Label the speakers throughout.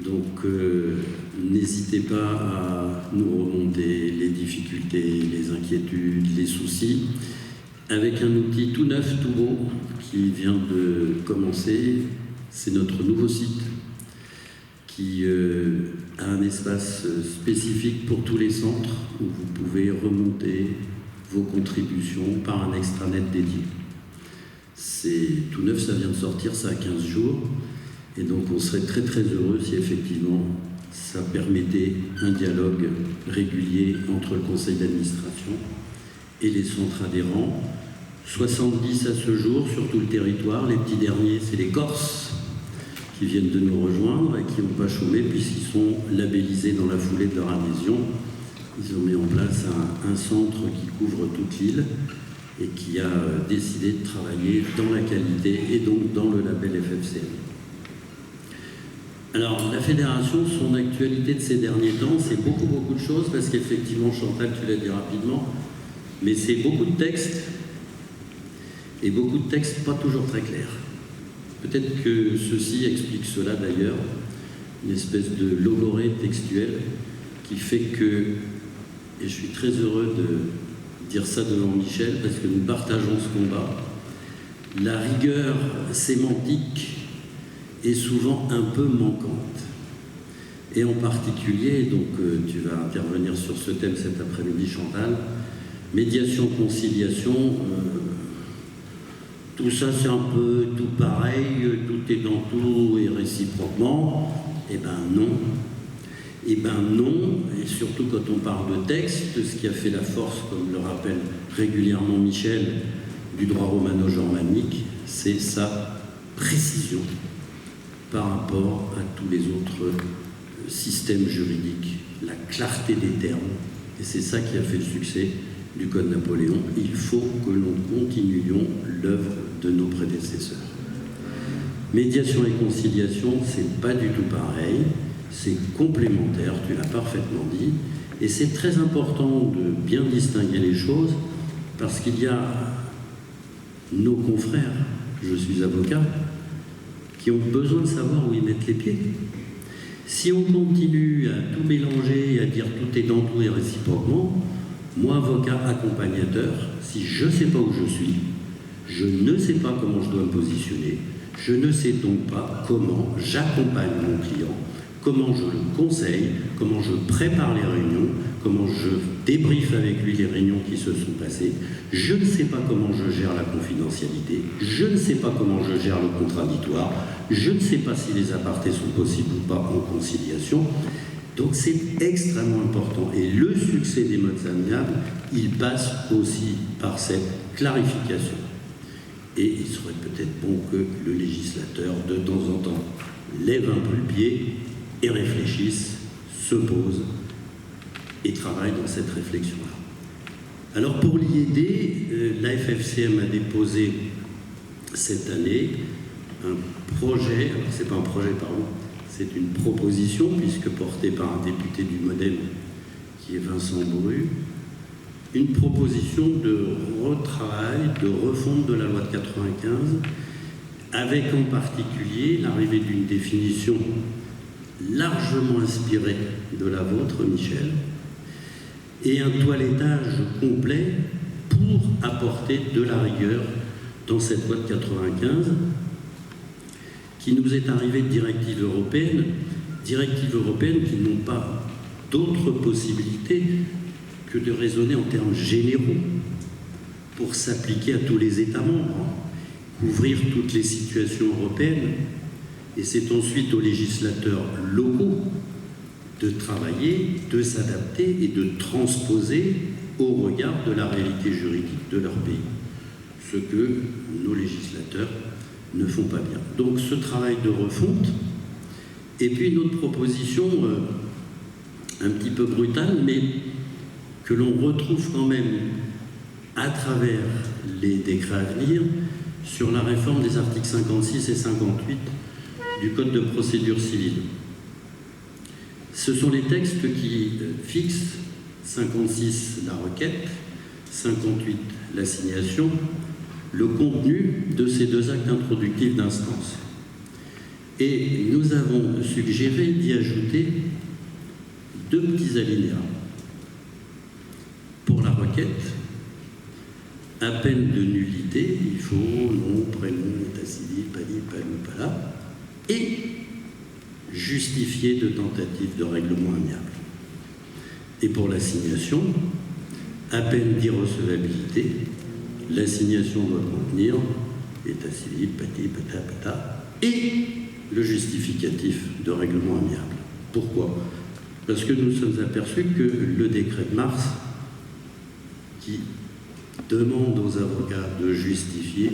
Speaker 1: Donc n'hésitez pas à nous remonter les difficultés, les inquiétudes, les soucis, avec un outil tout neuf, tout beau, qui vient de commencer. C'est notre nouveau site qui a un espace spécifique pour tous les centres où vous pouvez remonter vos contributions par un extranet dédié. C'est tout neuf, ça vient de sortir, ça a 15 jours. Et donc on serait très très heureux si effectivement ça permettait un dialogue régulier entre le conseil d'administration et les centres adhérents. 70 à ce jour sur tout le territoire. Les petits derniers, c'est les Corses qui viennent de nous rejoindre et qui n'ont pas chômé puisqu'ils sont labellisés dans la foulée de leur adhésion. Ils ont mis en place un centre qui couvre toute l'île et qui a décidé de travailler dans la qualité et donc dans le label FFCM. Alors, la fédération, son actualité de ces derniers temps, c'est beaucoup de choses, parce qu'effectivement, Chantal, tu l'as dit rapidement, mais c'est beaucoup de textes, et beaucoup de textes pas toujours très clairs. Peut-être que ceci explique cela d'ailleurs, une espèce de logorée textuelle qui fait que, et je suis très heureux de dire ça devant Michel, parce que nous partageons ce combat, la rigueur sémantique est souvent un peu manquante. Et en particulier, donc tu vas intervenir sur ce thème cet après-midi, Chantal, médiation-conciliation, tout ça c'est un peu tout pareil, tout est dans tout et réciproquement. Eh ben non. Eh ben non, et surtout quand on parle de texte, ce qui a fait la force, comme le rappelle régulièrement Michel, du droit romano-germanique, c'est sa précision par rapport à tous les autres systèmes juridiques, la clarté des termes, et c'est ça qui a fait le succès du Code Napoléon. Il faut que l'on continuions l'œuvre de nos prédécesseurs. Médiation et conciliation, c'est pas du tout pareil, c'est complémentaire, tu l'as parfaitement dit, et c'est très important de bien distinguer les choses, parce qu'il y a nos confrères, je suis avocat, qui ont besoin de savoir où ils mettent les pieds. Si on continue à tout mélanger et à dire tout est dans tout et réciproquement, moi, avocat accompagnateur, si je ne sais pas où je suis, je ne sais pas comment je dois me positionner, je ne sais donc pas comment j'accompagne mon client, comment je le conseille, comment je prépare les réunions, comment je débriefe avec lui les réunions qui se sont passées. Je ne sais pas comment je gère la confidentialité, je ne sais pas comment je gère le contradictoire, je ne sais pas si les apartés sont possibles ou pas en conciliation. Donc c'est extrêmement important. Et le succès des modes amiables, il passe aussi par cette clarification. Et il serait peut-être bon que le législateur, de temps en temps, lève un peu le pied et réfléchisse, se pose et travaille dans cette réflexion-là. Alors pour l'IED, la FFCM a déposé cette année un projet, alors c'est pas un projet, pardon, c'est une proposition, puisque portée par un député du Modem, qui est Vincent Bourru, une proposition de retravail, de refonte de la loi de 95, avec en particulier l'arrivée d'une définition largement inspirée de la vôtre, Michel, et un toilettage complet pour apporter de la rigueur dans cette loi de 95, qui nous est arrivée de directives européennes qui n'ont pas d'autre possibilité que de raisonner en termes généraux pour s'appliquer à tous les États membres, couvrir toutes les situations européennes, et c'est ensuite aux législateurs locaux de travailler, de s'adapter et de transposer au regard de la réalité juridique de leur pays, ce que nos législateurs ne font pas bien. Donc ce travail de refonte, et puis une autre proposition un petit peu brutale, mais que l'on retrouve quand même à travers les décrets à venir sur la réforme des articles 56 et 58 du Code de procédure civile. Ce sont les textes qui fixent 56 la requête, 58 l'assignation, le contenu de ces deux actes introductifs d'instance. Et nous avons suggéré d'y ajouter 2 petits alinéas. Pour la requête, à peine de nullité, il faut nom, prénom, état civil, pali, palou, pala, et justifier de tentative de règlement amiable. Et pour l'assignation, à peine d'irrecevabilité, l'assignation doit contenir état civil, pati, pata, pata, et le justificatif de règlement amiable. Pourquoi? Parce que nous nous sommes aperçus que le décret de mars, qui demande aux avocats de justifier,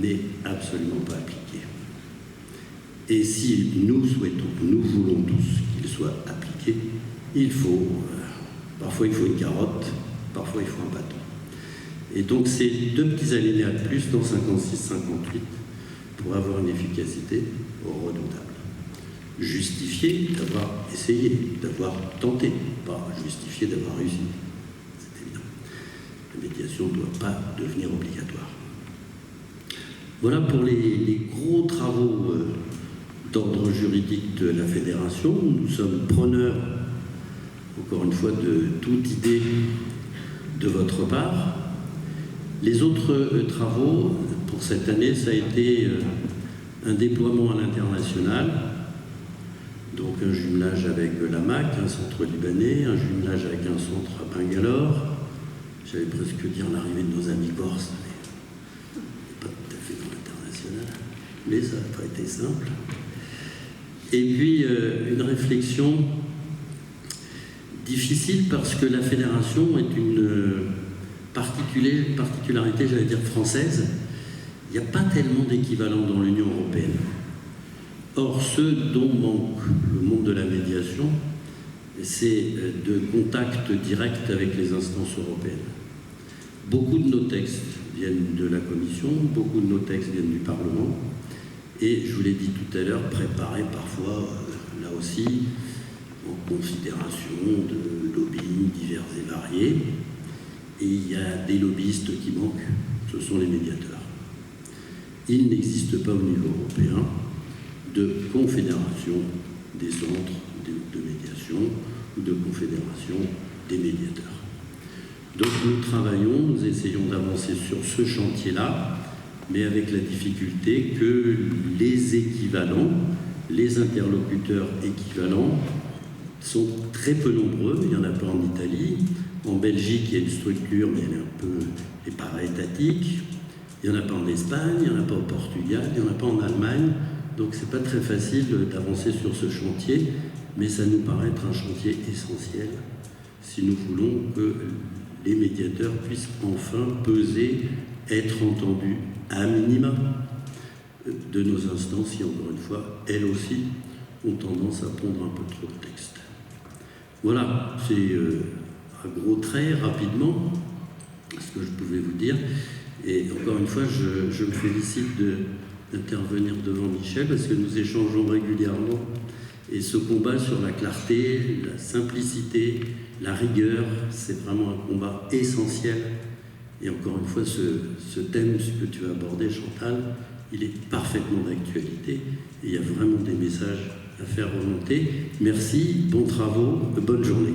Speaker 1: n'est absolument pas appliqué. Et si nous souhaitons, nous voulons tous qu'il soit appliqué, il faut, parfois il faut une carotte, parfois il faut un bâton. Et donc ces 2 petits alinéas de plus dans 56-58 pour avoir une efficacité redoutable. Justifier d'avoir essayé, d'avoir tenté, pas justifier d'avoir réussi. C'est évident. La médiation ne doit pas devenir obligatoire. Voilà pour les gros travaux d'ordre juridique de la Fédération. Nous sommes preneurs, encore une fois, de toute idée de votre part. Les autres travaux pour cette année, ça a été un déploiement à l'international, donc un jumelage avec la MAC, un centre libanais, un jumelage avec un centre à Bangalore. J'allais presque dire l'arrivée de nos amis corses, mais pas tout à fait dans l'international, mais ça n'a pas été simple. Et puis une réflexion difficile parce que la fédération est une particularité, j'allais dire française. Il n'y a pas tellement d'équivalents dans l'Union européenne. Or, ce dont manque le monde de la médiation, c'est de contact direct avec les instances européennes. Beaucoup de nos textes viennent de la Commission, beaucoup de nos textes viennent du Parlement, et je vous l'ai dit tout à l'heure, préparés parfois, là aussi, en considération de lobbying divers et variés. Et il y a des lobbyistes qui manquent, ce sont les médiateurs. Il n'existe pas au niveau européen de confédération des centres de médiation ou de confédération des médiateurs. Donc nous travaillons, nous essayons d'avancer sur ce chantier-là, mais avec la difficulté que les équivalents, les interlocuteurs équivalents sont très peu nombreux. Il n'y en a pas en Italie. En Belgique, il y a une structure, mais elle est un peu para-étatique. Il n'y en a pas en Espagne, il n'y en a pas au Portugal, il n'y en a pas en Allemagne. Donc c'est pas très facile d'avancer sur ce chantier, mais ça nous paraît être un chantier essentiel si nous voulons que les médiateurs puissent enfin peser, être entendus à minima de nos instances qui, encore une fois, elles aussi, ont tendance à pondre un peu trop de texte. Voilà, c'est à gros traits, rapidement, ce que je pouvais vous dire. Et encore une fois, je me félicite d'intervenir devant Michel, parce que nous échangeons régulièrement. Et ce combat sur la clarté, la simplicité, la rigueur, c'est vraiment un combat essentiel. Et encore une fois, ce thème que tu as abordé, Chantal, il est parfaitement d'actualité. Et il y a vraiment des messages à faire remonter. Merci, bons travaux, bonne journée.